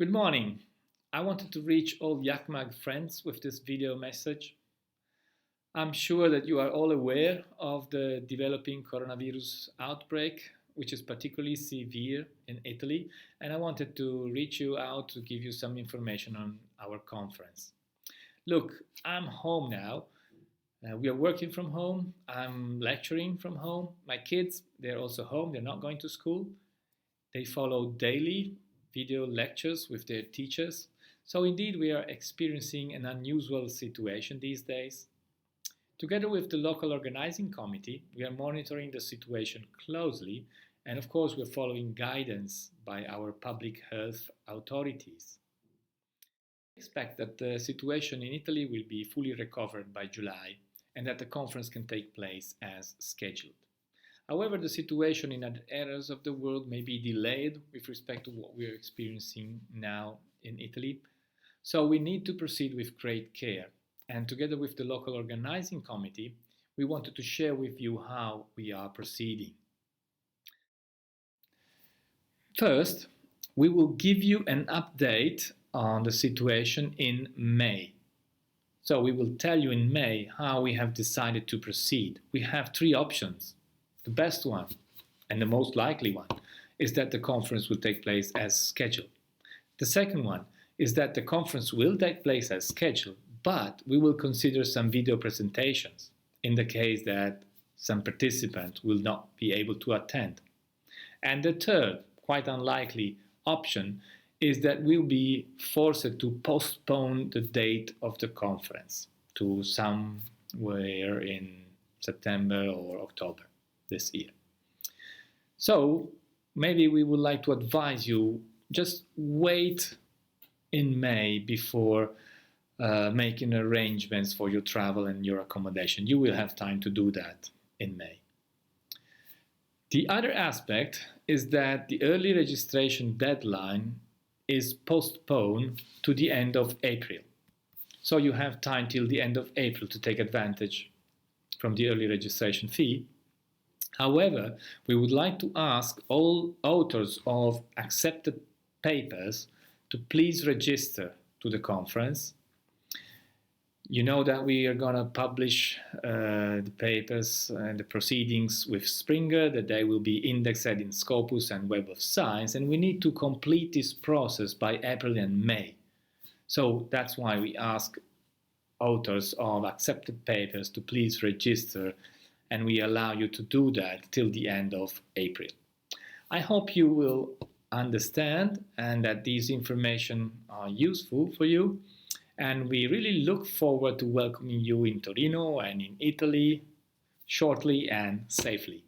Good morning. I wanted to reach all Iacmag friends with this video message. I'm sure that you are all aware of the developing coronavirus outbreak, which is particularly severe in Italy, and I wanted to reach you out to give you some information on our conference. Look, I'm home now. We are working from home. I'm lecturing from home. My kids, they're also home. They're not going to school. They follow daily video lectures with their teachers. So indeed, we are experiencing an unusual situation these days. Together with the Local Organizing Committee, we are monitoring the situation closely, and of course, we're following guidance by our public health authorities. We expect that the situation in Italy will be fully recovered by July and that the conference can take place as scheduled. However, the situation in other areas of the world may be delayed with respect to what we are experiencing now in Italy. So we need to proceed with great care. And together with the Local Organizing Committee, we wanted to share with you how we are proceeding. First, we will give you an update on the situation in May. So we will tell you in May how we have decided to proceed. We have three options. The best one, and the most likely one, is that the conference will take place as scheduled. The second one is that the conference will take place as scheduled, but we will consider some video presentations in the case that some participant will not be able to attend. And the third, quite unlikely option, is that we'll be forced to postpone the date of the conference to somewhere in September or October this year. So maybe we would like to advise you, just wait in May before making arrangements for your travel and your accommodation. You will have time to do that in May. The other aspect is that the early registration deadline is postponed to the end of April. So you have time till the end of April to take advantage from the early registration fee. However, we would like to ask all authors of accepted papers to please register to the conference. You know that we are going to publish the papers and the proceedings with Springer, that they will be indexed in Scopus and Web of Science, and we need to complete this process by April and May. So that's why we ask authors of accepted papers to please register, and we allow you to do that till the end of April. I hope you will understand and that these information are useful for you. And we really look forward to welcoming you in Torino and in Italy shortly and safely.